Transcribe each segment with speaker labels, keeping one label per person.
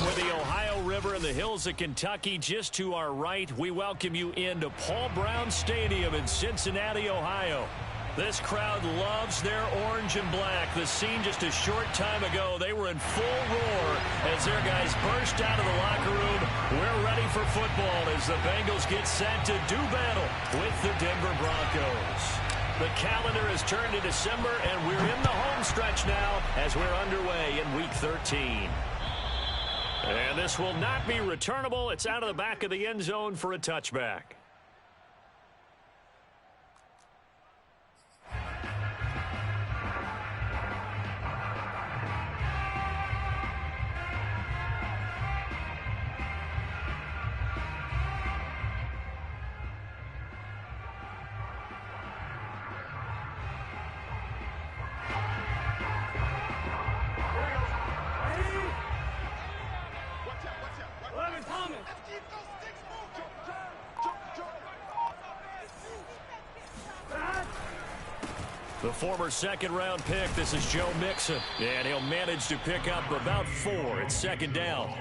Speaker 1: With the Ohio River and the hills of Kentucky just to our right, we welcome you into Paul Brown Stadium in Cincinnati, Ohio. This crowd loves their orange and black. The scene just a short time ago, they were in full roar as their guys burst out of the locker room. We're ready for football as the Bengals get set to do battle with the Denver Broncos. The calendar has turned to December, and we're in the home stretch now as we're underway in Week 13. And this will not be returnable. It's out of the back of the end zone for a touchback. The former second-round pick, this is Joe Mixon, and he'll manage to pick up about 4 at second down.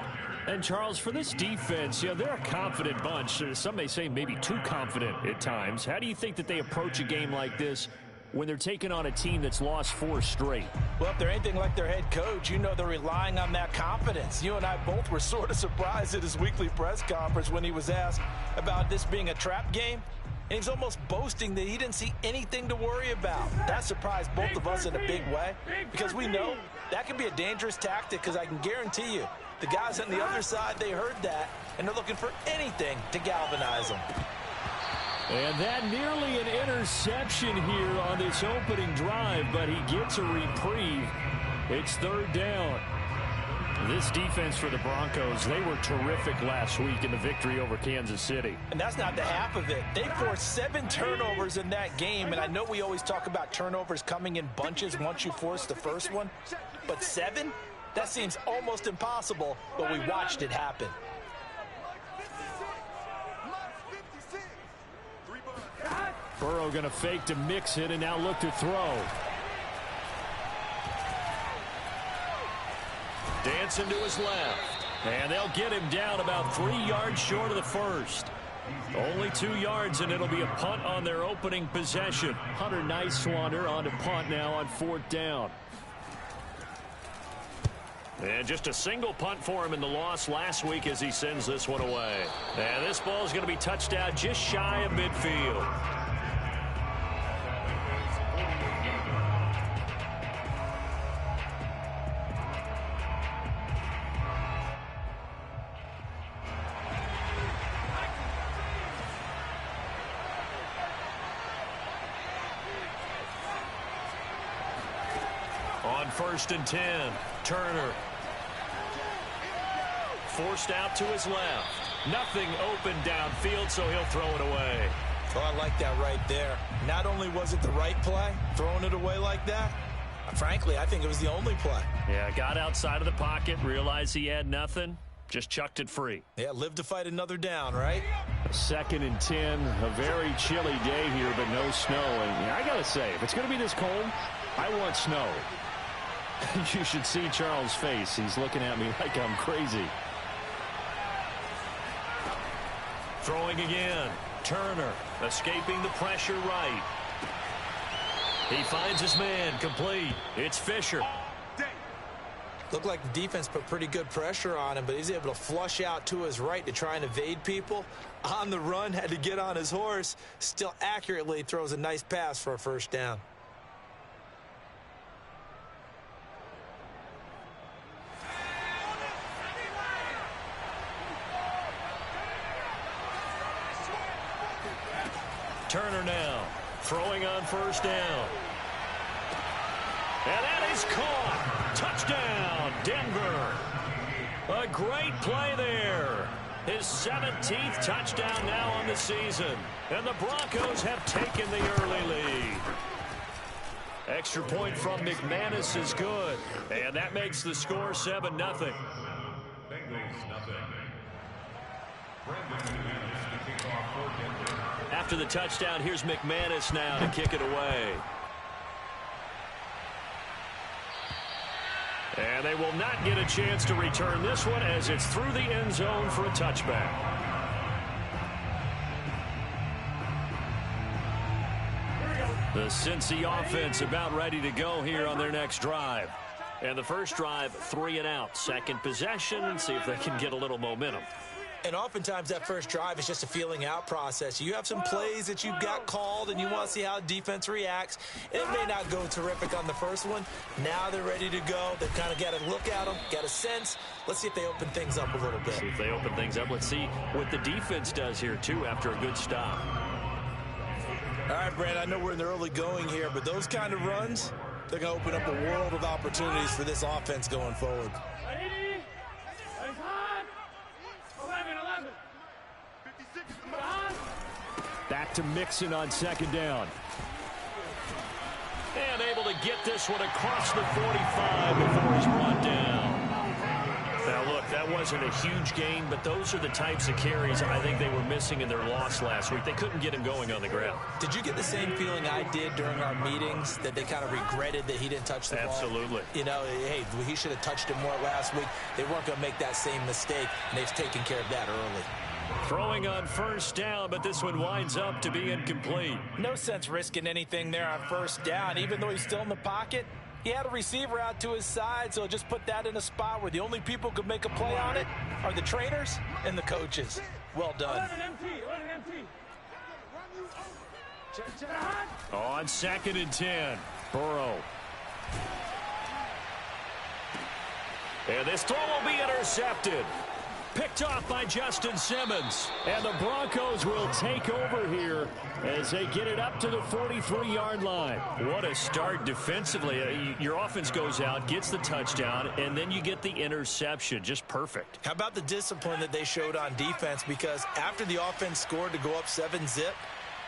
Speaker 1: And, Charles, for this defense, they're a confident bunch. Some may say maybe too confident at times. How do you think that they approach a game like this when they're taking on a team that's lost 4 straight?
Speaker 2: Well, if they're anything like their head coach, they're relying on that confidence. You and I both were sort of surprised at his weekly press conference when he was asked about this being a trap game. And he was almost boasting that he didn't see anything to worry about. That surprised both of us in a big way because we know that can be a dangerous tactic because I can guarantee you the guys on the other side, they heard that, and they're looking for anything to galvanize them.
Speaker 1: And that nearly an interception here on this opening drive, but he gets a reprieve. It's third down. This defense for the Broncos, they were terrific last week in the victory over Kansas City.
Speaker 2: And that's not the half of it. They forced 7 turnovers in that game, and I know we always talk about turnovers coming in bunches once you force the first one, but 7? That seems almost impossible, but we watched it happen.
Speaker 1: Burrow going to fake to mix it and now look to throw. Dancing to his left. And they'll get him down about 3 yards short of the first. Only 2 yards, and it'll be a punt on their opening possession. Hunter Nicewander on a punt now on 4th down. And just a single punt for him in the loss last week as he sends this one away. And this ball is going to be touched out just shy of midfield. On 1st and 10, Turner. Forced out to his left. Nothing open downfield, so he'll throw it away.
Speaker 2: Oh, I like that right there. Not only was it the right play, throwing it away like that, frankly, I think it was the only play.
Speaker 1: Yeah, got outside of the pocket, realized he had nothing, just chucked it free.
Speaker 2: Yeah, live to fight another down, right?
Speaker 1: 2nd and 10, a very chilly day here, but no snow. And I got to say, if it's going to be this cold, I want snow. You should see Charles' face. He's looking at me like I'm crazy. Throwing again. Turner escaping the pressure right. He finds his man complete. It's Fisher.
Speaker 2: Looked like the defense put pretty good pressure on him, but he's able to flush out to his right to try and evade people. On the run, had to get on his horse. Still accurately throws a nice pass for a first down.
Speaker 1: Turner now throwing on 1st down. And that is caught. Touchdown, Denver. A great play there. His 17th touchdown now on the season. And the Broncos have taken the early lead. Extra point from McManus is good. And that makes the score 7-0.
Speaker 3: Bengals, nothing.
Speaker 1: After the touchdown, here's McManus now to kick it away. And they will not get a chance to return this one as it's through the end zone for a touchback. The Cincy offense about ready to go here on their next drive. And the first drive, 3 and out. Second possession, and see if they can get a little momentum.
Speaker 2: And oftentimes that first drive is just a feeling out process. You have some plays that you've got called and you want to see how defense reacts. It may not go terrific on the first one. Now they're ready to go. They've kind of got to look at them, got a sense. Let's see if they open things up a little bit.
Speaker 1: See if they open things up. Let's see what the defense does here, too, after a good stop.
Speaker 2: All right, Brad, I know we're in the early going here, but those kind of runs, they're going to open up a world of opportunities for this offense going forward.
Speaker 1: Back to Mixon on second down. And able to get this one across the 45 before he's brought down. Now, look, that wasn't a huge gain, but those are the types of carries I think they were missing in their loss last week. They couldn't get him going on the ground.
Speaker 2: Did you get the same feeling I did during our meetings, that they kind of regretted that he didn't touch the ball?
Speaker 1: Absolutely.
Speaker 2: You know, hey, he should have touched it more last week. They weren't going to make that same mistake, and they've taken care of that early.
Speaker 1: Throwing on first down, but this one winds up to be incomplete.
Speaker 2: No sense risking anything there on first down, even though he's still in the pocket. He had a receiver out to his side, so just put that in a spot where the only people who could make a play on it are the trainers and the coaches. Well done.
Speaker 1: On 2nd and 10, Burrow. And this throw will be intercepted. Picked off by Justin Simmons. And the Broncos will take over here as they get it up to the 43-yard line. What a start defensively. Your offense goes out, gets the touchdown, and then you get the interception. Just perfect.
Speaker 2: How about the discipline that they showed on defense? Because after the offense scored to go up 7-zip,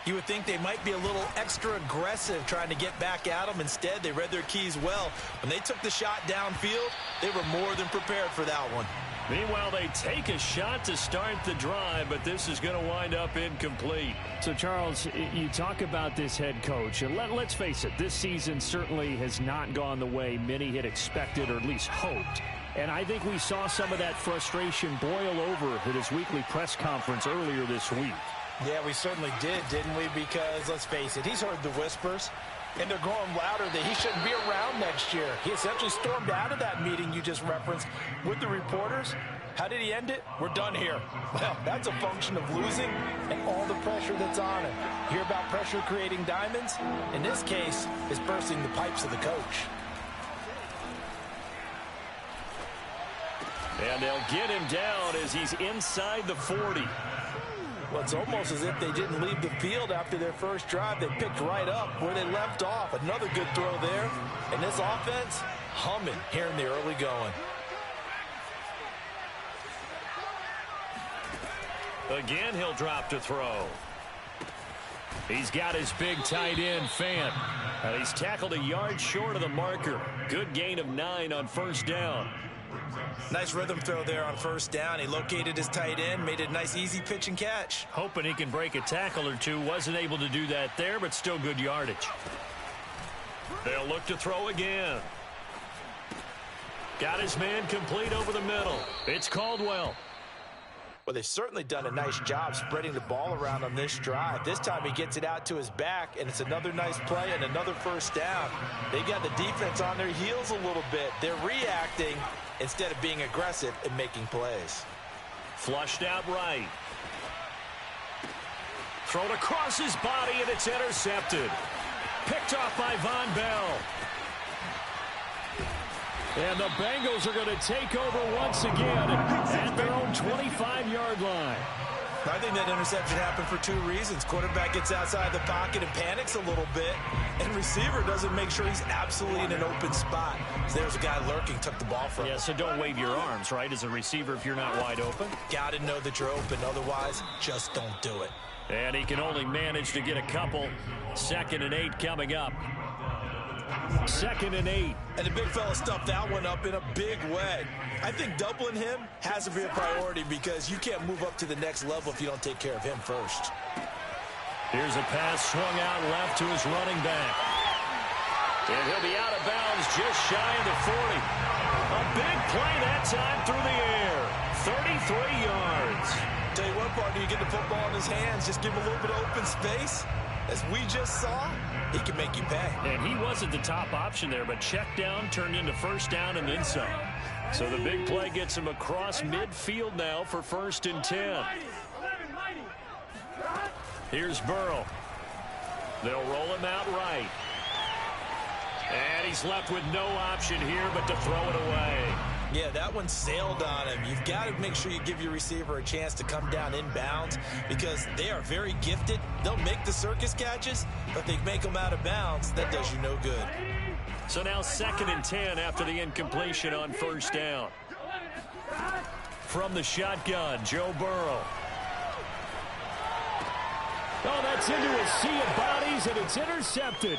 Speaker 2: you would think they might be a little extra aggressive trying to get back at them. Instead, they read their keys well. When they took the shot downfield, they were more than prepared for that one.
Speaker 1: Meanwhile, they take a shot to start the drive, but this is going to wind up incomplete.
Speaker 3: So, Charles, you talk about this head coach, and let's face it, this season certainly has not gone the way many had expected or at least hoped. And I think we saw some of that frustration boil over at his weekly press conference earlier this week.
Speaker 2: Yeah, we certainly did, didn't we? Because, let's face it, he's heard the whispers, and they're growing louder that he shouldn't be around next year. He essentially stormed out of that meeting you just referenced with the reporters. How did he end it? We're done here. Well, that's a function of losing and all the pressure that's on him. Hear about pressure creating diamonds? In this case, it's bursting the pipes of the coach.
Speaker 1: And they'll get him down as he's inside the 40.
Speaker 2: Well, it's almost as if they didn't leave the field after their first drive. They picked right up where they left off. Another good throw there. And this offense, humming here in the early going.
Speaker 1: Again, he'll drop to throw. He's got his big tight end, Fant. And he's tackled a yard short of the marker. Good gain of 9 on first down.
Speaker 2: Nice rhythm throw there on first down. He located his tight end, made it a nice easy pitch and catch.
Speaker 1: Hoping he can break a tackle or two. Wasn't able to do that there, but still good yardage. They'll look to throw again. Got his man complete over the middle. It's Caldwell.
Speaker 2: Well, they've certainly done a nice job spreading the ball around on this drive. This time he gets it out to his back, and it's another nice play and another first down. They've got the defense on their heels a little bit. They're reacting instead of being aggressive and making plays.
Speaker 1: Flushed out right. Thrown across his body, and it's intercepted. Picked off by Von Bell. And the Bengals are going to take over once again at their own 25-yard line.
Speaker 2: I think that interception happened for 2 reasons. Quarterback gets outside the pocket and panics a little bit, and receiver doesn't make sure he's absolutely in an open spot. So there's a guy lurking, took the ball from him.
Speaker 1: Yeah, so don't wave your arms, right, as a receiver if you're not wide open.
Speaker 2: Got to know that you're open. Otherwise, just don't do it.
Speaker 1: And he can only manage to get a couple. 2nd and 8 coming up.
Speaker 3: 2nd and 8.
Speaker 2: And the big fella stuffed that one up in a big way. I think doubling him has to be a priority because you can't move up to the next level if you don't take care of him first.
Speaker 1: Here's a pass swung out left to his running back. And he'll be out of bounds just shy of the 40. A big play that time through the air. 33 yards.
Speaker 2: Tell you what, partner, you get the football in his hands, just give him a little bit of open space. As we just saw, he can make you pay.
Speaker 1: And he wasn't the top option there, but check down turned into first down and then some. So the big play gets him across midfield now for 1st and 10. Here's Burrow. They'll roll him out right. And he's left with no option here but to throw it away.
Speaker 2: Yeah, that one sailed on him. You've got to make sure you give your receiver a chance to come down inbounds because they are very gifted. They'll make the circus catches, but they make them out of bounds. That does you no good.
Speaker 1: So now 2nd and 10 after the incompletion on 1st down. From the shotgun, Joe Burrow.
Speaker 3: Oh, that's into a sea of bodies, and it's intercepted.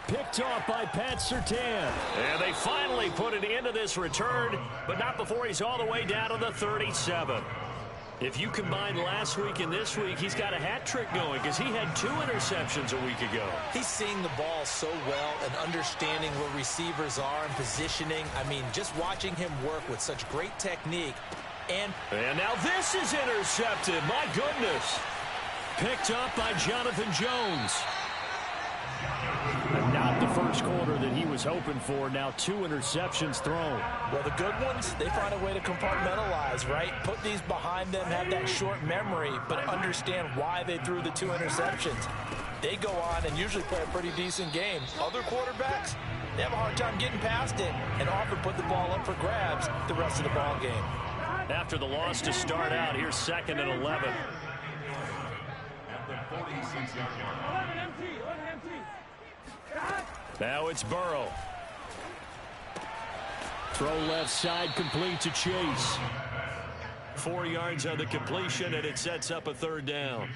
Speaker 3: Picked off by Pat Surtain.
Speaker 1: And they finally put it into this return, but not before he's all the way down to the 37. If you combine last week and this week, he's got a hat trick going because he had 2 interceptions a week ago.
Speaker 2: He's seeing the ball so well and understanding where receivers are and positioning. I mean, just watching him work with such great technique. And
Speaker 1: now this is intercepted. My goodness. Picked up by Jonathan Jones.
Speaker 3: Not the first quarter that he was hoping for. Now 2 interceptions thrown.
Speaker 2: Well, the good ones, they find a way to compartmentalize, right? Put these behind them, have that short memory, but understand why they threw the 2 interceptions. They go on and usually play a pretty decent game. Other quarterbacks, they have a hard time getting past it and often put the ball up for grabs the rest of the ball game.
Speaker 1: After the loss to start out, here's 2nd and 11. Now it's Burrow.
Speaker 3: Throw left side, complete to Chase.
Speaker 1: 4 yards on the completion, and it sets up a 3rd down.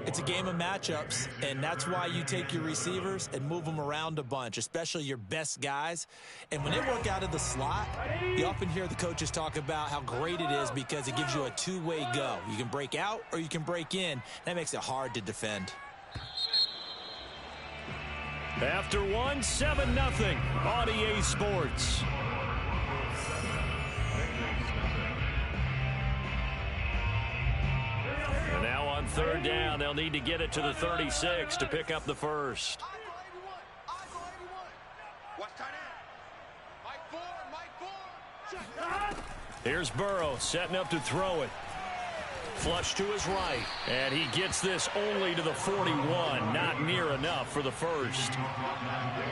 Speaker 2: It's a game of matchups, and that's why you take your receivers and move them around a bunch, especially your best guys. And when they work out of the slot, you often hear the coaches talk about how great it is because it gives you a 2-way go. You can break out or you can break in. That makes it hard to defend.
Speaker 1: After 1, 7-0 on EA Sports. And now on 3rd down, they'll need to get it to the 36 to pick up the first. Here's Burrow setting up to throw it. Flush to his right. And he gets this only to the 41. Not near enough for the first.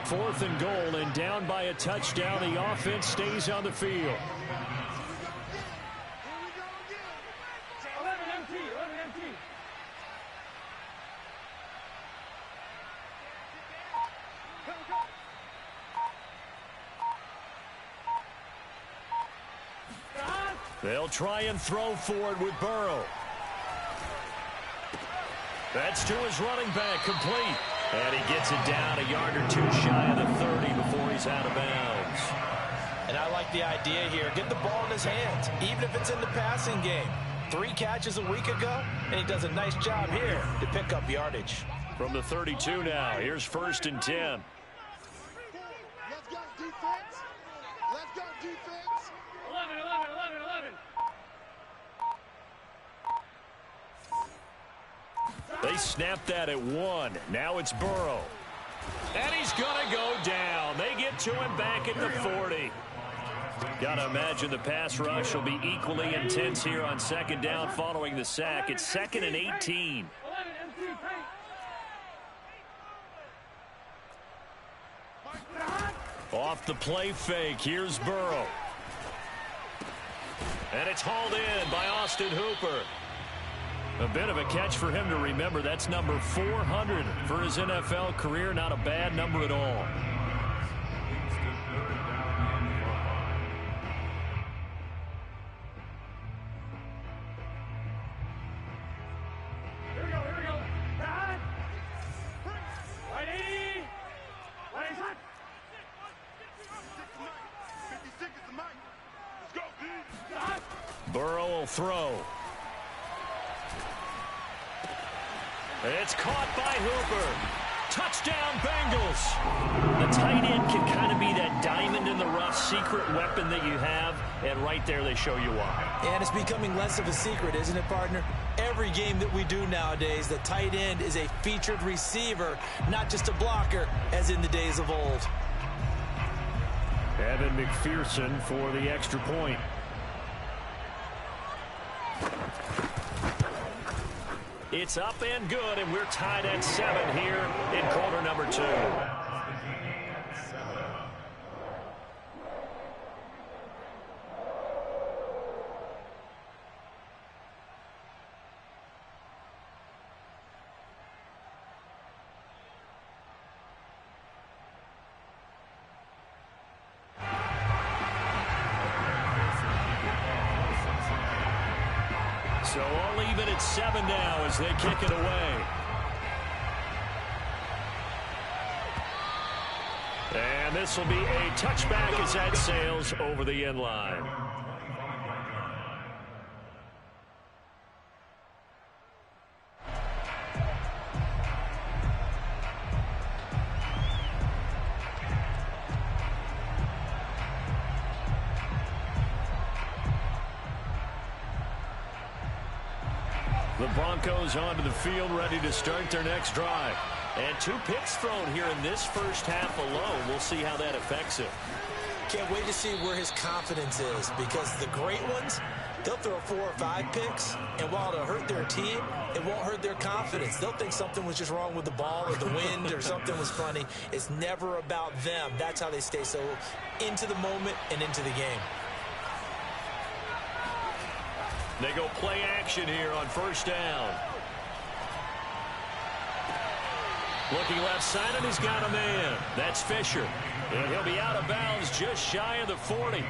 Speaker 1: 4th and goal, and down by a touchdown. The offense stays on the field. They'll try and throw for it with Burrow. That's to his running back, complete. And he gets it down a yard or 2 shy of the 30 before he's out of bounds.
Speaker 2: And I like the idea here. Get the ball in his hands, even if it's in the passing game. 3 catches a week ago, and he does a nice job here to pick up yardage.
Speaker 1: From the 32 now, here's 1st and 10.
Speaker 4: Let's go defense. Let's go defense.
Speaker 5: 11.
Speaker 1: They snapped that at 1. Now it's Burrow. And he's going to go down. They get to him back at the 40. Got to imagine the pass rush will be equally intense here on 2nd down following the sack. It's 2nd and 18. Off the play fake, here's Burrow. And it's hauled in by Austin Hooper. A bit of a catch for him to remember. That's number 400 for his NFL career. Not a bad number at all.
Speaker 5: Here we go. Right 80. Right hot.
Speaker 1: Burrow will throw. It's caught by Hooper. Touchdown, Bengals. The tight end can kind of be that diamond in the rough secret weapon that you have, and right there they show you why.
Speaker 2: And it's becoming less of a secret, isn't it, partner? Every game that we do nowadays, the tight end is a featured receiver, not just a blocker, as in the days of old.
Speaker 3: Evan McPherson for the extra point.
Speaker 1: It's up and good, and we're tied at 7 here in quarter number 2. So all even at 7 now as they kick it away. And this will be a touchback as that sails over the end line. The Broncos onto the field, ready to start their next drive. And 2 picks thrown here in this first half alone. We'll see how that affects it.
Speaker 2: Can't wait to see where his confidence is, because the great ones, they'll throw 4 or 5 picks, and while it'll hurt their team, it won't hurt their confidence. They'll think something was just wrong with the ball or the wind or something was funny. It's never about them. That's how they stay so into the moment and into the game.
Speaker 1: They go play action here on first down. Looking left side, and he's got a man. That's Fisher. And he'll be out of bounds just shy of the 40.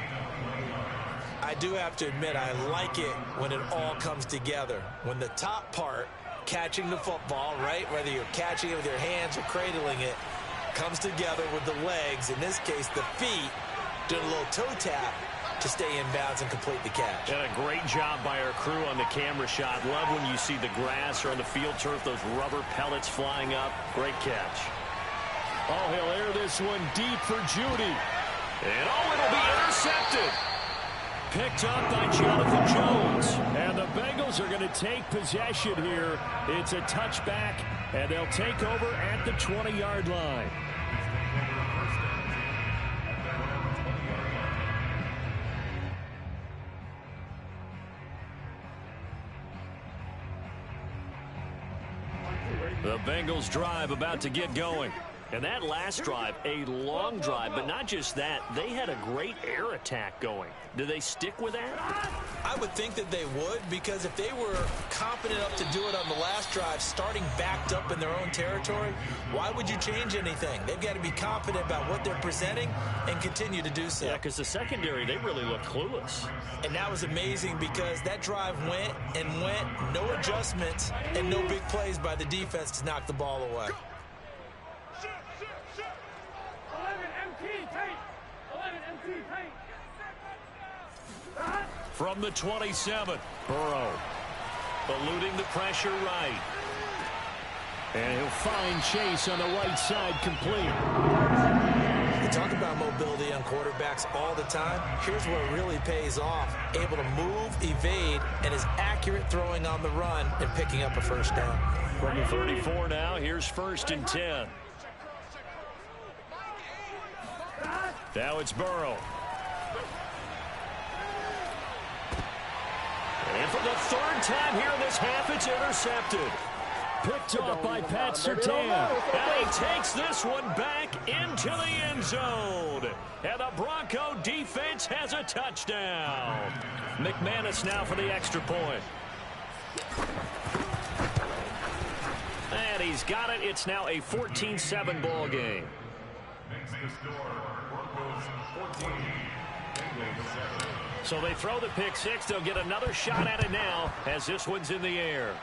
Speaker 2: I do have to admit, I like it when it all comes together. When the top part, catching the football, right, whether you're catching it with your hands or cradling it, comes together with the legs, in this case the feet, doing a little toe tap to stay in bounds and complete the catch.
Speaker 1: And a great job by our crew on the camera shot. Love when you see the grass or on the field turf, those rubber pellets flying up. Great catch.
Speaker 3: Oh, he'll air this one deep for Judy.
Speaker 1: And oh, it'll be intercepted. Picked up by Jonathan Jones.
Speaker 3: And the Bengals are going to take possession here. It's a touchback, and they'll take over at the 20-yard line.
Speaker 1: The Bengals drive about to get going. And that last drive, a long drive, but not just that, they had a great air attack going. Do they stick with that?
Speaker 2: I would think that they would, because if they were confident enough to do it on the last drive, starting backed up in their own territory, why would you change anything? They've got to be confident about what they're presenting and continue to do so.
Speaker 1: Yeah, because the secondary, they really looked clueless.
Speaker 2: And that was amazing, because that drive went and went, no adjustments, and no big plays by the defense to knock the ball away.
Speaker 1: From the 27, Burrow eluding the pressure right.
Speaker 3: And he'll find Chase on the right side, complete.
Speaker 2: We talk about mobility on quarterbacks all the time. Here's where it really pays off. Able to move, evade, and is accurate throwing on the run and picking up a first down.
Speaker 1: From the 34 now, here's 1st and 10. Now it's Burrow. And for the 3rd time here in this half, it's intercepted.
Speaker 3: Picked off by Pat Surtain.
Speaker 1: And he takes this one back into the end zone. And the Bronco defense has a touchdown. McManus now for the extra point. And he's got it. It's now a 14-7 ball game. So they throw the pick six. They'll get another shot at it now as this one's in the air.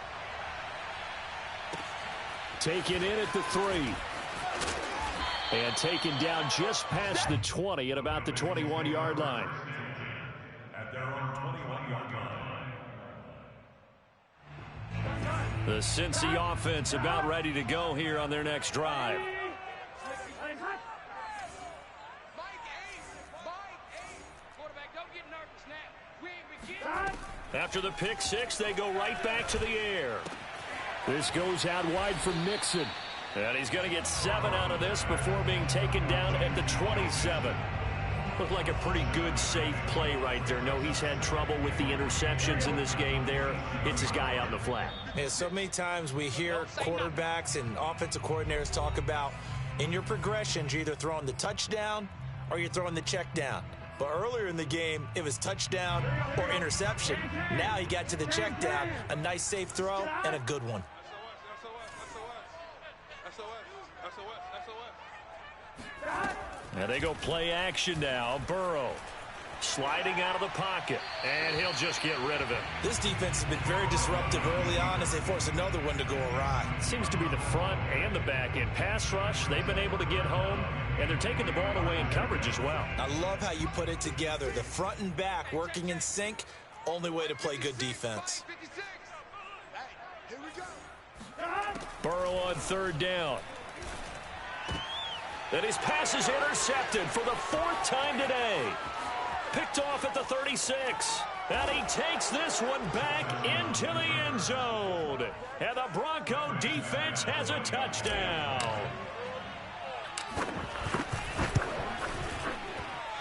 Speaker 3: Taken in at the 3. And taken down just past the 20 at about the 21-yard line.
Speaker 5: At their own 21-yard line.
Speaker 1: The Cincy offense about ready to go here on their next drive. After the pick six, they go right back to the air.
Speaker 3: This goes out wide for Mixon.
Speaker 1: And he's going to get 7 out of this before being taken down at the 27. Looked like a pretty good, safe play right there. No, he's had trouble with the interceptions in this game there. Hits his guy out in the flat.
Speaker 2: Yeah, so many times we hear quarterbacks and offensive coordinators talk about in your progressions, you're either throwing the touchdown or you're throwing the check down. But earlier in the game, it was touchdown or interception. Now he got to the check down, a nice safe throw, and a good one.
Speaker 1: And they go play action now. Burrow sliding out of the pocket, and he'll just get rid of it.
Speaker 2: This defense has been very disruptive early on as they force another one to go awry.
Speaker 1: Seems to be the front and the back end. Pass rush, they've been able to get home, and they're taking the ball away in coverage as well.
Speaker 2: I love how you put it together. The front and back working in sync, only way to play good defense.
Speaker 4: Here we go.
Speaker 1: Burrow on third down. And his pass is intercepted for the 4th time today. Picked off at the 36. And he takes this one back into the end zone. And the Bronco defense has a touchdown.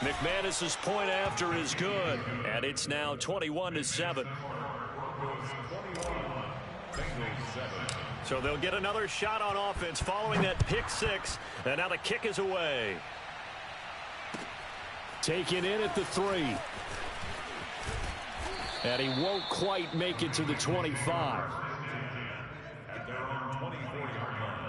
Speaker 1: McManus's point after is good. And it's now 21-7. So they'll get another shot on offense following that pick six. And now the kick is away.
Speaker 3: Taken in at the 3. And he won't quite make it to the 25.
Speaker 5: At their own 24-yard line.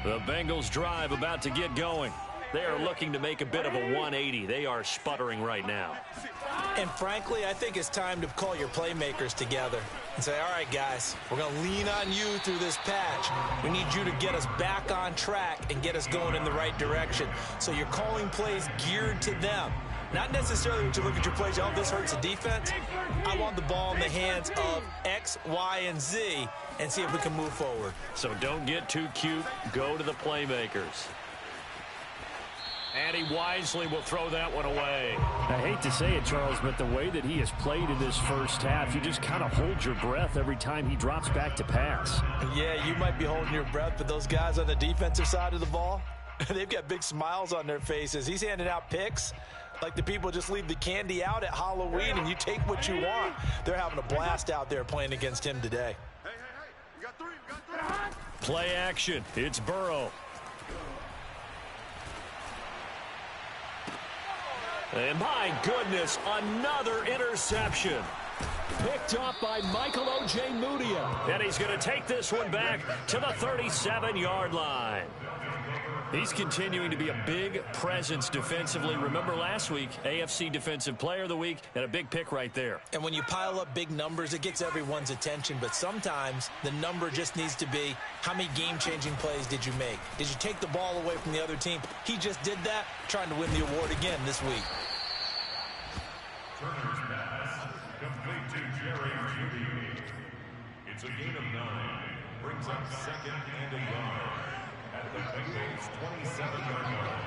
Speaker 1: The Bengals drive about to get going. They are looking to make a bit of a 180. They are sputtering right now.
Speaker 2: And frankly, I think it's time to call your playmakers together and say, all right, guys, we're going to lean on you through this patch. We need you to get us back on track and get us going in the right direction. So you're calling plays geared to them. Not necessarily when you look at your plays, oh, this hurts the defense. I want the ball in the hands of X, Y, and Z and see if we can move forward.
Speaker 1: So don't get too cute. Go to the playmakers. And he wisely will throw that one away.
Speaker 3: I hate to say it, Charles, but the way that he has played in this first half, you just kind of hold your breath every time he drops back to pass.
Speaker 2: Yeah, you might be holding your breath, but those guys on the defensive side of the ball, they've got big smiles on their faces. He's handing out picks like the people just leave the candy out at Halloween and you take what you want. They're having a blast out there playing against him today.
Speaker 4: Hey, we got three.
Speaker 1: Play action. It's Burrow. And my goodness, another interception.
Speaker 3: Picked up by Michael O.J. Mudia.
Speaker 1: And he's going to take this one back to the 37-yard line. He's continuing to be a big presence defensively. Remember last week, AFC Defensive Player of the Week, and a big pick right there.
Speaker 2: And when you pile up big numbers, it gets everyone's attention. But sometimes the number just needs to be, how many game-changing plays did you make? Did you take the ball away from the other team? He just did that, trying to win the award again this week.
Speaker 5: Turner's pass, complete to Jerry Judy. It's a gain of 9. Brings up 2nd and a yard at the Bengals' 27-yard line.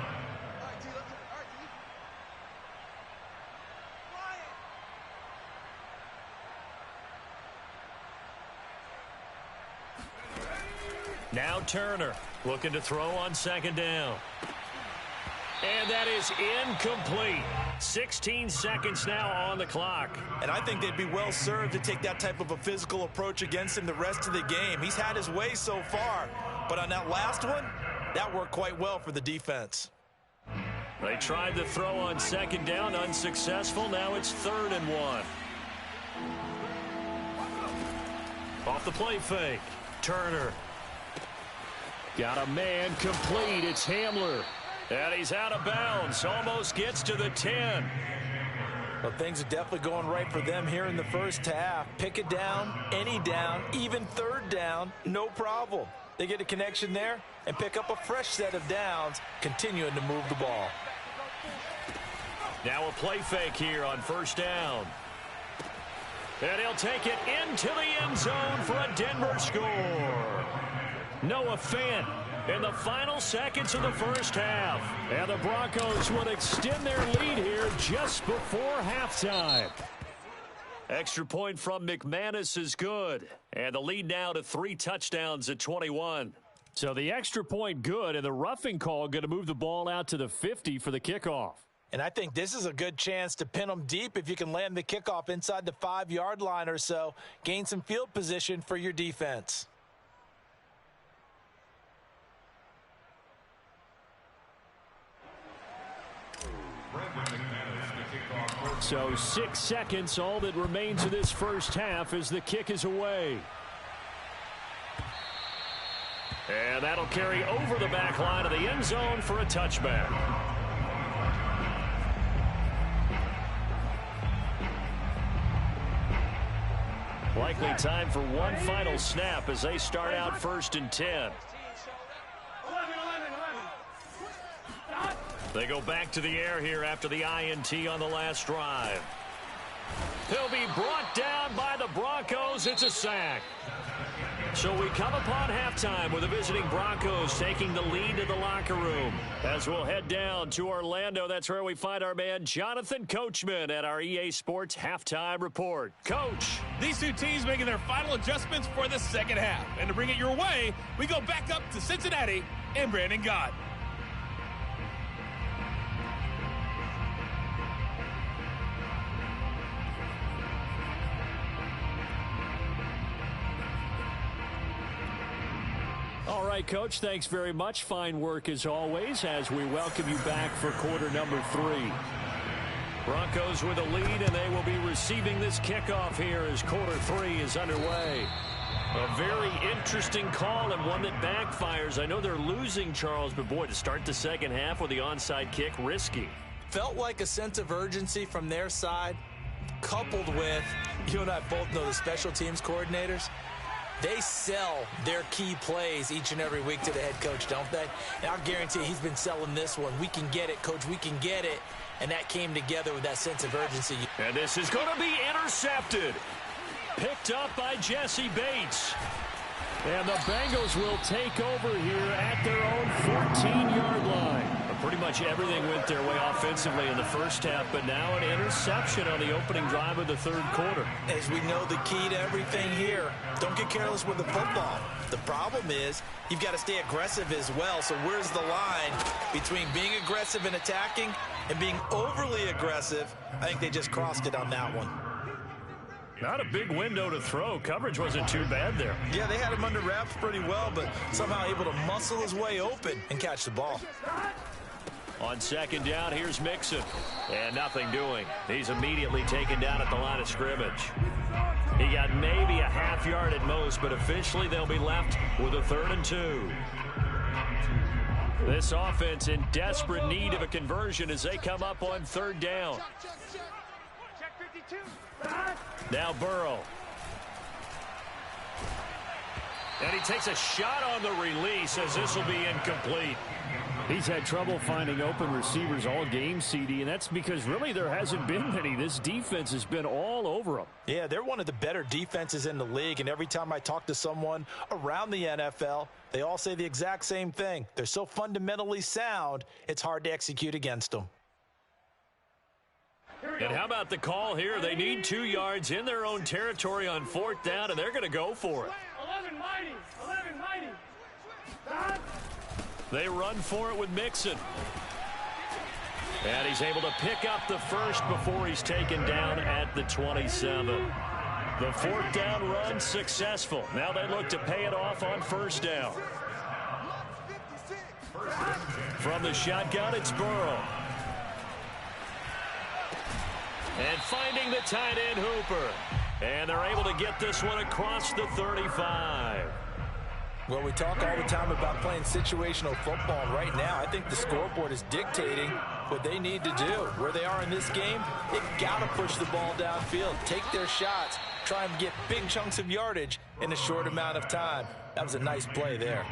Speaker 1: Now Turner looking to throw on 2nd down. And that is incomplete. 16 seconds now on the clock.
Speaker 2: And I think they'd be well served to take that type of a physical approach against him the rest of the game. He's had his way so far, but on that last one, that worked quite well for the defense.
Speaker 1: They tried to throw on 2nd down, unsuccessful. Now it's 3rd and 1. Off the play fake. Turner.
Speaker 3: Got a man complete. It's Hamler.
Speaker 1: And he's out of bounds. Almost gets to the 10.
Speaker 2: Well, things are definitely going right for them here in the first half. Pick it down, any down, even third down, no problem. They get a connection there and pick up a fresh set of downs, continuing to move the ball.
Speaker 1: Now a play fake here on first down. And he'll take it into the end zone for a Denver score. Noah Fant in the final seconds of the first half. And the Broncos would extend their lead here just before halftime. Extra point from McManus is good. And the lead now to 3 touchdowns at 21.
Speaker 3: So the extra point good, and the roughing call going to move the ball out to the 50 for the kickoff.
Speaker 2: And I think this is a good chance to pin them deep if you can land the kickoff inside the 5-yard line or so. Gain some field position for your defense.
Speaker 3: So 6 seconds, all that remains of this first half as the kick is away.
Speaker 1: And that'll carry over the back line of the end zone for a touchback. Likely time for one final snap as they start out 1st and 10. They go back to the air here after the INT on the last drive. He'll be brought down by the Broncos. It's a sack. So we come upon halftime with the visiting Broncos taking the lead to the locker room. As we'll head down to Orlando, that's where we find our man Jonathan Coachman at our EA Sports Halftime Report. Coach.
Speaker 6: These two teams making their final adjustments for the second half. And to bring it your way, we go back up to Cincinnati and Brandon Gott.
Speaker 3: All right, Coach, thanks very much. Fine work as always as we welcome you back for quarter number 3.
Speaker 1: Broncos with a lead, and they will be receiving this kickoff here as quarter 3 is underway. A very interesting call and one that backfires. I know they're losing, Charles, but boy, to start the second half with the onside kick, risky.
Speaker 2: Felt like a sense of urgency from their side, coupled with, you and I both know the special teams coordinators. They sell their key plays each and every week to the head coach, don't they? And I'll guarantee he's been selling this one. We can get it, Coach. We can get it. And that came together with that sense of urgency.
Speaker 1: And this is going to be intercepted. Picked up by Jesse Bates.
Speaker 3: And the Bengals will take over here at their own 14-yard line.
Speaker 1: Pretty much everything went their way offensively in the first half, but now an interception on the opening drive of the third quarter.
Speaker 2: As we know, the key to everything here, don't get careless with the football. The problem is you've got to stay aggressive as well. So where's the line between being aggressive and attacking and being overly aggressive? I think they just crossed it on that one.
Speaker 1: Not a big window to throw. Coverage wasn't too bad there.
Speaker 2: Yeah, they had him under wraps pretty well, but somehow able to muscle his way open and catch the ball.
Speaker 1: On second down, here's Mixon. And nothing doing. He's immediately taken down at the line of scrimmage. He got maybe a half yard at most, but officially they'll be left with a 3rd and 2. This offense in desperate need of a conversion as they come up on 3rd down. Now Burrow. And he takes a shot on the release as this will be incomplete.
Speaker 3: He's had trouble finding open receivers all game, CD, and that's because really there hasn't been many. This defense has been all over them.
Speaker 2: Yeah, they're one of the better defenses in the league, and every time I talk to someone around the NFL, they all say the exact same thing. They're so fundamentally sound, it's hard to execute against them.
Speaker 1: And how about the call here? They need 2 yards in their own territory on 4th down, and they're going to go for it.
Speaker 7: 11 mighty.
Speaker 1: They run for it with Mixon. And he's able to pick up the first before he's taken down at the 27. The 4th down run successful. Now they look to pay it off on 1st down. From the shotgun, it's Burrow. And finding the tight end Hooper. And they're able to get this one across the 35.
Speaker 2: Well, we talk all the time about playing situational football. Right now, I think the scoreboard is dictating what they need to do. Where they are in this game, they've got to push the ball downfield, take their shots, try and get big chunks of yardage in a short amount of time. That was a nice play there.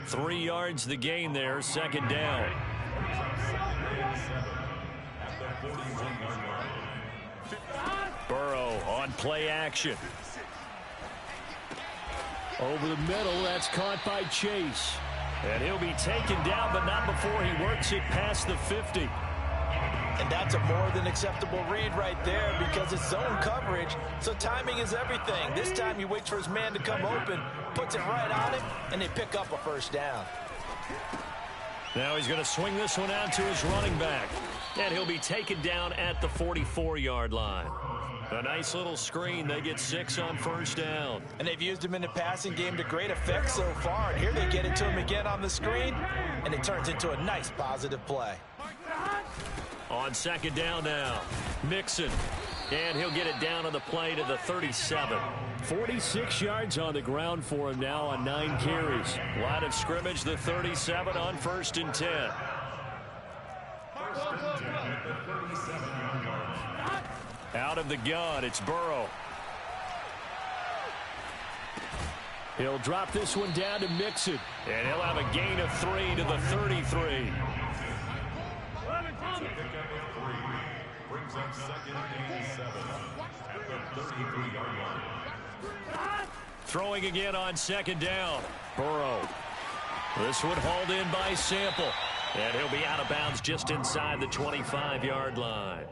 Speaker 1: 3 yards the gain there, second down. Burrow on play action.
Speaker 3: Over the middle, that's caught by Chase.
Speaker 1: And he'll be taken down, but not before he works it past the 50.
Speaker 2: And that's a more than acceptable read right there because it's zone coverage, so timing is everything. This time he waits for his man to come open, puts it right on him, and they pick up a first down.
Speaker 1: Now he's going to swing this one out to his running back. And he'll be taken down at the 44-yard line. A nice little screen. They get 6 on first down.
Speaker 2: And they've used him in the passing game to great effect so far. And here they get it to him again on the screen, and it turns into a nice positive play.
Speaker 1: On second down now, Mixon. And he'll get it down on the play to the 37.
Speaker 3: 46 yards on the ground for him now on 9 carries.
Speaker 1: Line of scrimmage, the 37 on 1st and 10. Out of the gun, it's Burrow.
Speaker 3: He'll drop this one down to Mixon.
Speaker 1: And he'll have a gain of 3 to the 33.
Speaker 5: Brings up second and 7 at the 33-yard line.
Speaker 1: Throwing again on second down. Burrow. This one hauled in by Sample. And he'll be out of bounds just inside the 25-yard line.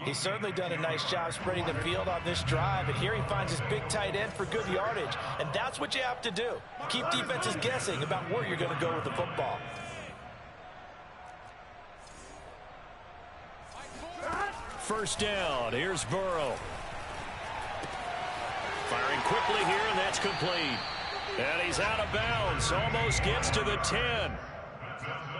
Speaker 2: He's certainly done a nice job spreading the field on this drive, and here he finds his big tight end for good yardage. And that's what you have to do. Keep defenses guessing about where you're going to go with the football.
Speaker 1: First down. Here's Burrow. Firing quickly here, and that's complete. And he's out of bounds. Almost gets to the 10.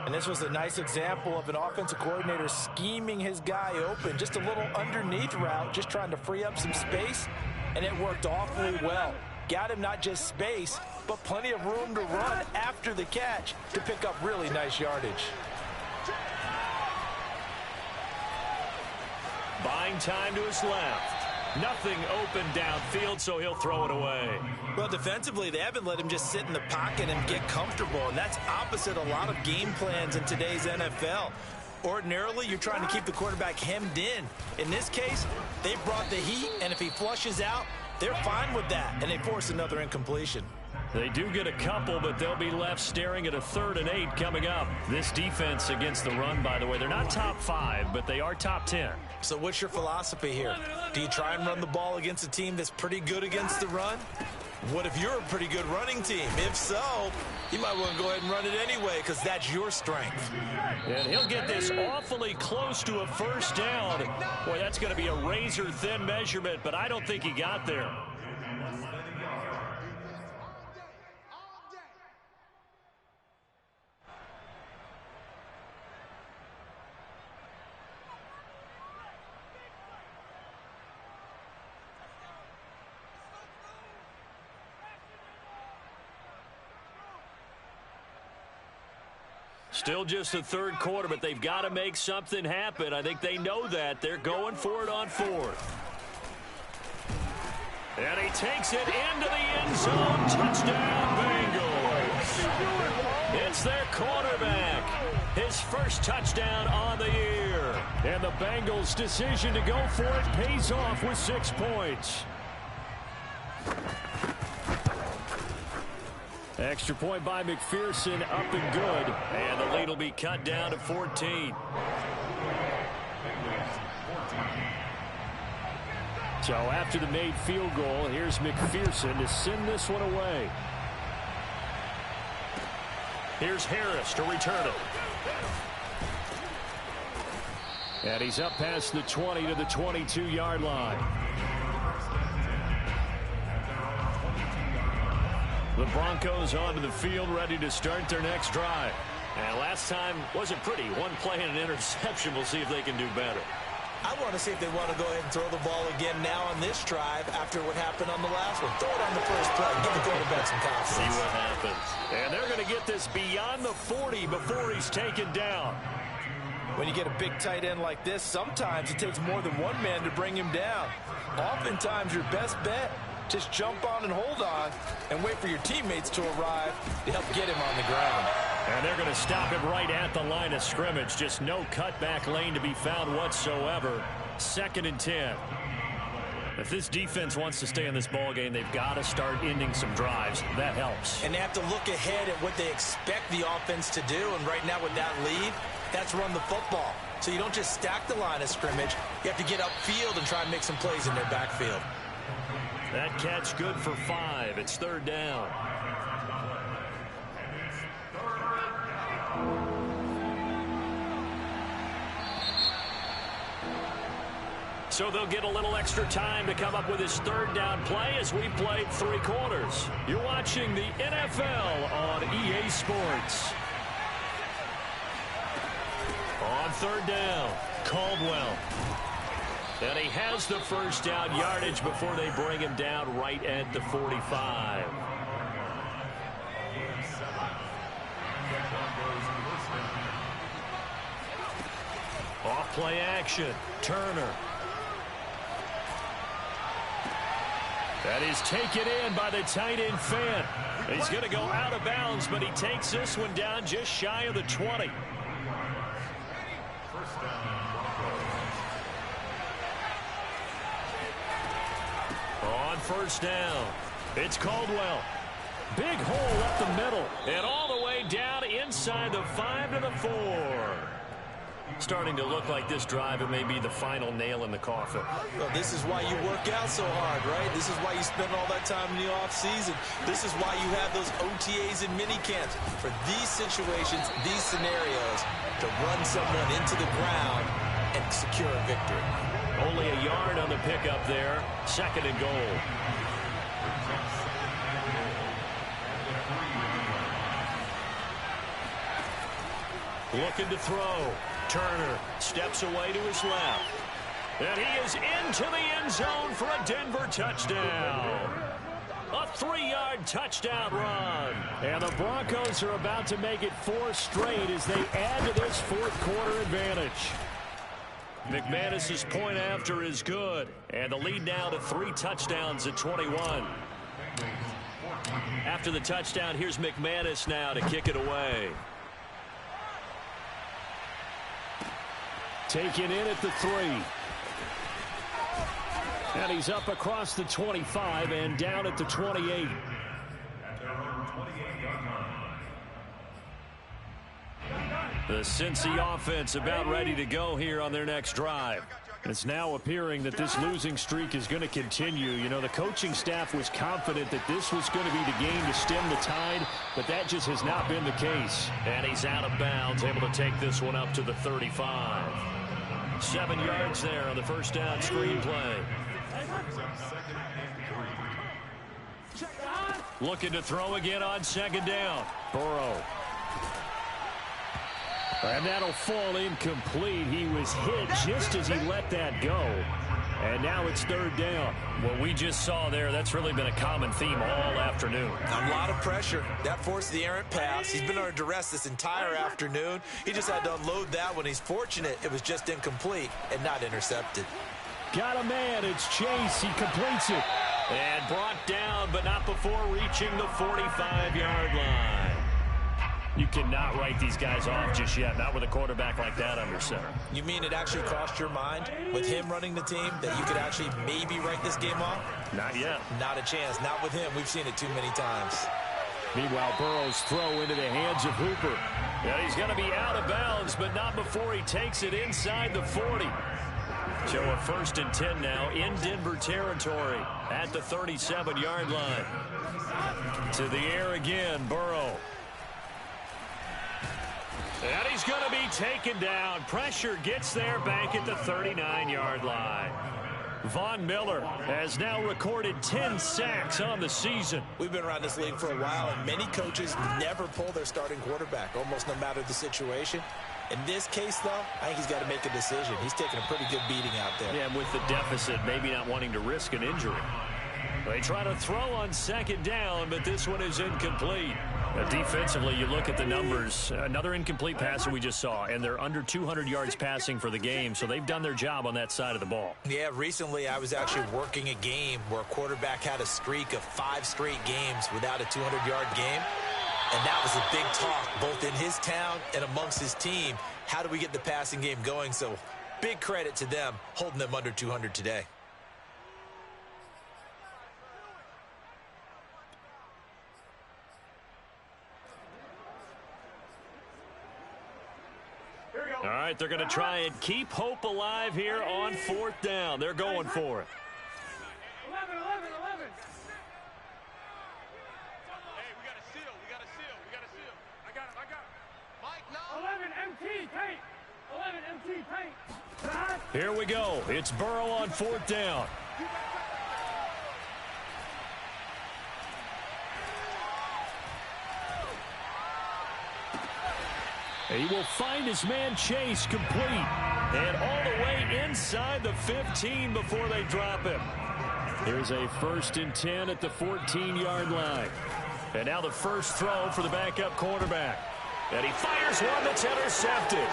Speaker 2: And this was a nice example of an offensive coordinator scheming his guy open. Just a little underneath route, just trying to free up some space. And it worked awfully well. Got him not just space, but plenty of room to run after the catch to pick up really nice yardage.
Speaker 1: Buying time to his left. Nothing open downfield, so he'll throw it away.
Speaker 2: Well, defensively, they haven't let him just sit in the pocket and get comfortable, and that's opposite a lot of game plans in today's NFL. Ordinarily, you're trying to keep the quarterback hemmed in. In this case, they brought the heat, and if he flushes out, they're fine with that, and they force another incompletion.
Speaker 1: They do get a couple, but they'll be left staring at a 3rd and 8 coming up. This defense against the run, by the way, they're not top 5, but they are top 10.
Speaker 2: So what's your philosophy here? Do you try and run the ball against a team that's pretty good against the run? What if you're a pretty good running team? If so, you might want to go ahead and run it anyway because that's your strength.
Speaker 1: And he'll get this awfully close to a first down. Boy, that's going to be a razor-thin measurement, but I don't think he got there. Still just the 3rd quarter, but they've got to make something happen. I think they know that. They're going for it on 4th. And he takes it into the end zone. Touchdown, Bengals. It's their quarterback. His first touchdown on the year.
Speaker 3: And the Bengals' decision to go for it pays off with 6 points. Extra point by McPherson, up and good.
Speaker 1: And the lead will be cut down to 14.
Speaker 3: So after the made field goal, here's McPherson to send this one away.
Speaker 1: Here's Harris to return it.
Speaker 3: And he's up past the 20 to the 22-yard line.
Speaker 1: The Broncos onto the field, ready to start their next drive. And last time wasn't pretty. One play and an interception. We'll see if they can do better.
Speaker 2: I want to see if they want to go ahead and throw the ball again now on this drive after what happened on the last one. Throw it on the first play. Give the quarterback some confidence.
Speaker 1: See what happens. And they're going to get this beyond the 40 before he's taken down.
Speaker 2: When you get a big tight end like this, sometimes it takes more than one man to bring him down. Oftentimes, your best bet, just jump on and hold on and wait for your teammates to arrive to help get him on the ground.
Speaker 1: And they're going to stop him right at the line of scrimmage. Just no cutback lane to be found whatsoever. 2nd and 10. If this defense wants to stay in this ball game, they've got to start ending some drives. That helps.
Speaker 2: And they have to look ahead at what they expect the offense to do. And right now with that lead, that's run the football. So you don't just stack the line of scrimmage. You have to get upfield and try and make some plays in their backfield.
Speaker 1: That catch good for 5. It's 3rd down. So they'll get a little extra time to come up with his 3rd down play as we played 3 quarters. You're watching the NFL on EA Sports. On 3rd down, Caldwell. And he has the 1st down yardage before they bring him down right at the 45. Off play action, Turner. That is taken in by the tight end Fant. He's going to go out of bounds, but he takes this one down just shy of the 20. On 1st down, it's Caldwell. Big hole up the middle and all the way down inside the 5 to the 4. Starting to look like this drive, it may be the final nail in the coffin.
Speaker 2: Well, this is why you work out so hard, right? This is why you spend all that time in the offseason. This is why you have those OTAs and mini camps. For these situations, these scenarios, to run someone into the ground and secure a victory.
Speaker 1: Only a yard on the pickup there. 2nd and goal. Looking to throw. Turner steps away to his left. And he is into the end zone for a Denver touchdown. A 3-yard touchdown run. And the Broncos are about to make it 4 straight as they add to this 4th quarter advantage. McManus's point after is good. And the lead now to 3 touchdowns at 21. After the touchdown, here's McManus now to kick it away. Taken in at the 3. And he's up across the 25 and down at the 28. The Cincy offense about ready to go here on their next drive. It's now appearing that this losing streak is going to continue. You know, the coaching staff was confident that this was going to be the game to stem the tide, but that just has not been the case. And he's out of bounds, able to take this one up to the 35. 7 yards there on the 1st down screen play. Looking to throw again on 2nd down. Burrow. And that'll fall incomplete. He was hit just as he let that go. And now it's 3rd down. What we just saw there, that's really been a common theme all afternoon.
Speaker 2: A lot of pressure. That forced the errant pass. He's been under duress this entire afternoon. He just had to unload that one. He's fortunate it was just incomplete and not intercepted.
Speaker 3: Got a man. It's Chase. He completes it.
Speaker 1: And brought down, but not before reaching the 45-yard line. You cannot write these guys off just yet, not with a quarterback like that under center.
Speaker 2: You mean it actually crossed your mind with him running the team that you could actually maybe write this game off?
Speaker 1: Not yet.
Speaker 2: Not a chance. Not with him. We've seen it too many times.
Speaker 3: Meanwhile, Burrow's throw into the hands of Hooper.
Speaker 1: And he's going to be out of bounds, but not before he takes it inside the 40. So a 1st and 10 now in Denver territory at the 37-yard line. To the air again, Burrow. And he's going to be taken down. Pressure gets there back at the 39-yard line. Von Miller has now recorded 10 sacks on the season.
Speaker 2: We've been around this league for a while, and many coaches never pull their starting quarterback, almost no matter the situation. In this case, though, I think he's got to make a decision. He's taking a pretty good beating out there.
Speaker 1: Yeah, and with the deficit, maybe not wanting to risk an injury. They try to throw on 2nd down, but this one is incomplete. Defensively, you look at the numbers. Another incomplete pass that we just saw, and they're under 200 yards passing for the game, so they've done their job on that side of the ball.
Speaker 2: Yeah, recently I was actually working a game where a quarterback had a streak of 5 straight games without a 200-yard game, and that was a big talk both in his town and amongst his team. How do we get the passing game going? So big credit to them holding them under 200 today.
Speaker 1: All right, they're going to try and keep hope alive here on 4th down. They're going for it.
Speaker 4: 11. Hey, we got a seal. I got him. Mike, no.
Speaker 7: 11 MT paint.
Speaker 1: Here we go. It's Burrow on 4th down. He will find his man Chase complete. And all the way inside the 15 before they drop him. Here's a 1st and 10 at the 14-yard line. And now the first throw for the backup quarterback. And he fires one that's intercepted.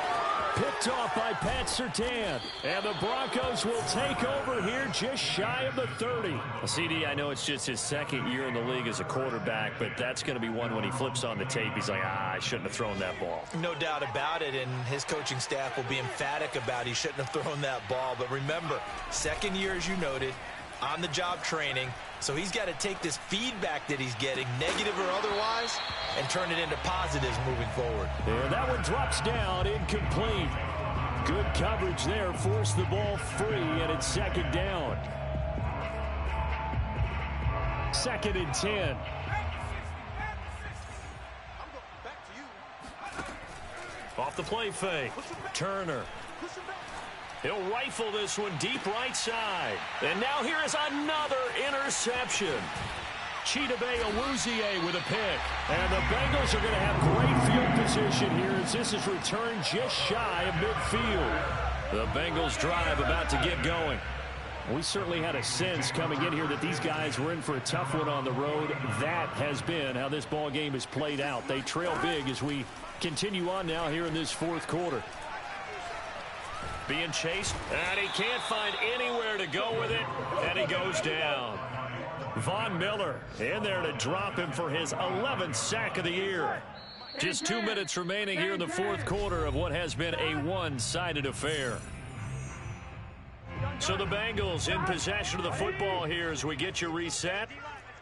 Speaker 1: Picked off by Pat Surtain. And the Broncos will take over here just shy of the 30. CD, I know it's just his 2nd year in the league as a quarterback, but that's going to be one when he flips on the tape. He's like, I shouldn't have thrown that ball.
Speaker 2: No doubt about it, and his coaching staff will be emphatic about he shouldn't have thrown that ball. But remember, 2nd year, as you noted, on-the-job training. So he's got to take this feedback that he's getting, negative or otherwise, and turn it into positives moving forward.
Speaker 1: And that one drops down, incomplete. Good coverage there, forced the ball free, and it's 2nd down. 2nd and 10. Off the play fake. Turner. He'll rifle this one deep right side. And now here is another interception. Chidobe Awuzie with a pick. And the Bengals are going to have great field position here as this is returned just shy of midfield. The Bengals drive about to get going. We certainly had a sense coming in here that these guys were in for a tough one on the road. That has been how this ball game has played out. They trail big as we continue on now here in this 4th quarter. Being chased, and he can't find anywhere to go with it, and he goes down. Von Miller in there to drop him for his 11th sack of the year. Just 2 minutes remaining here in the 4th quarter of what has been a one-sided affair. So the Bengals in possession of the football here as we get you reset.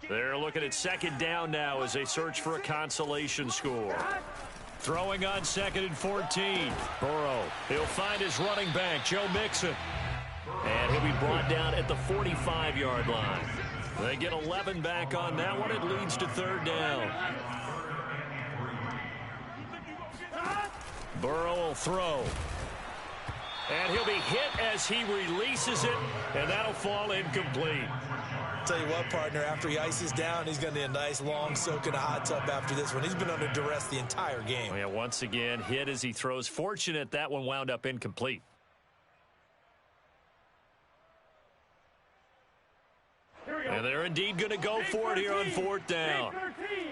Speaker 1: They're looking at 2nd down now as they search for a consolation score. Throwing on 2nd and 14. Burrow, he'll find his running back, Joe Mixon. And he'll be brought down at the 45-yard line. They get 11 back on that one. It leads to 3rd down. Burrow will throw. And he'll be hit as he releases it, and that'll fall incomplete.
Speaker 2: Tell you what, partner, after he ices down, he's going to need a nice long soak in a hot tub after this one. He's been under duress the entire game.
Speaker 1: Oh, yeah, once again, hit as he throws. Fortunate that one wound up incomplete. And they're indeed going to go for it here on 4th down.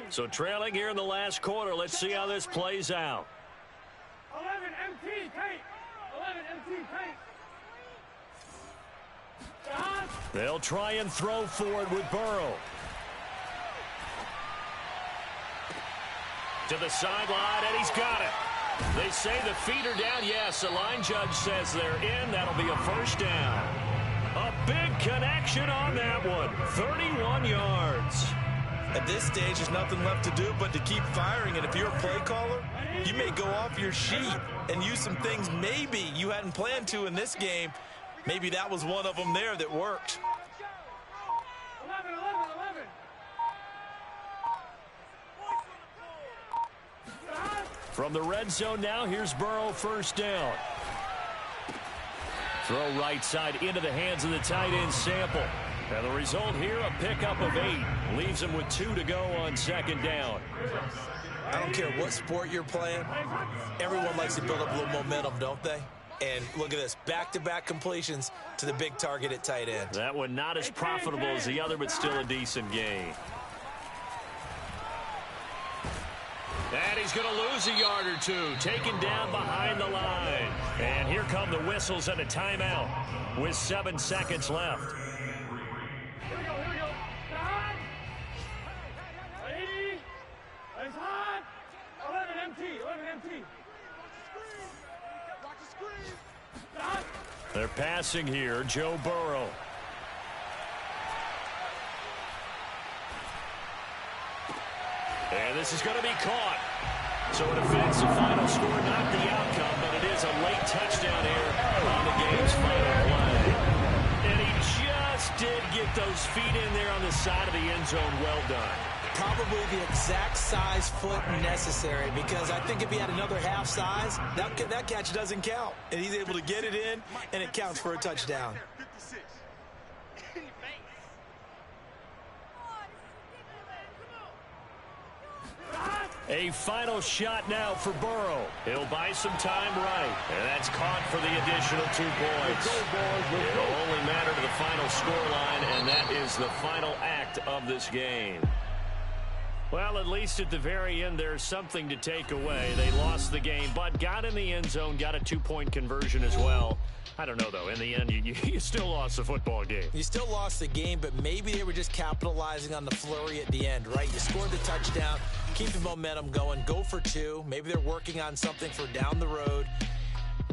Speaker 1: So trailing here in the last quarter. Let's see how this plays out.
Speaker 7: 11 MT paint. 11 MT paint.
Speaker 1: They'll try and throw for it with Burrow. To the sideline, and he's got it. They say the feet are down. Yes, the line judge says they're in. That'll be a 1st down. A big connection on that one. 31 yards.
Speaker 2: At this stage, there's nothing left to do but to keep firing. And if you're a play caller, you may go off your sheet and use some things maybe you hadn't planned to in this game. Maybe that was one of them there that worked.
Speaker 7: 11.
Speaker 1: From the red zone now, here's Burrow, 1st down. Throw right side into the hands of the tight end Sample. And the result here, a pickup of 8. Leaves him with 2 to go on 2nd down.
Speaker 2: I don't care what sport you're playing. Everyone likes to build up a little momentum, don't they? And look at this, back-to-back completions to the big target at tight end.
Speaker 1: That one not as profitable as the other, but still a decent gain. And he's going to lose a yard or two, taken down behind the line. And here come the whistles and a timeout with 7 seconds left.
Speaker 7: Here we go. Stop. Ready. It's hot. 11 empty.
Speaker 4: Watch the screen.
Speaker 7: Stop.
Speaker 1: They're passing here, Joe Burrow. And this is going to be caught. So an offensive final score, not the outcome, but it is a late touchdown here on the game's final play. And he just did get those feet in there on the side of the end zone. Well done.
Speaker 2: Probably the exact size foot necessary, because I think if he had another half size, that catch doesn't count. And he's able to get it in, and it counts for a touchdown.
Speaker 4: 56.
Speaker 1: A final shot now for Burrow. He'll buy some time right. And that's caught for the additional 2 points. It'll only matter to the final scoreline, and that is the final act of this game. Well, at least at the very end, there's something to take away. They lost the game, but got in the end zone, got a 2-point conversion as well. I don't know, though. In the end, you still lost the football game.
Speaker 2: You still lost the game, but maybe they were just capitalizing on the flurry at the end, right? You scored the touchdown, keep the momentum going, go for 2. Maybe they're working on something for down the road.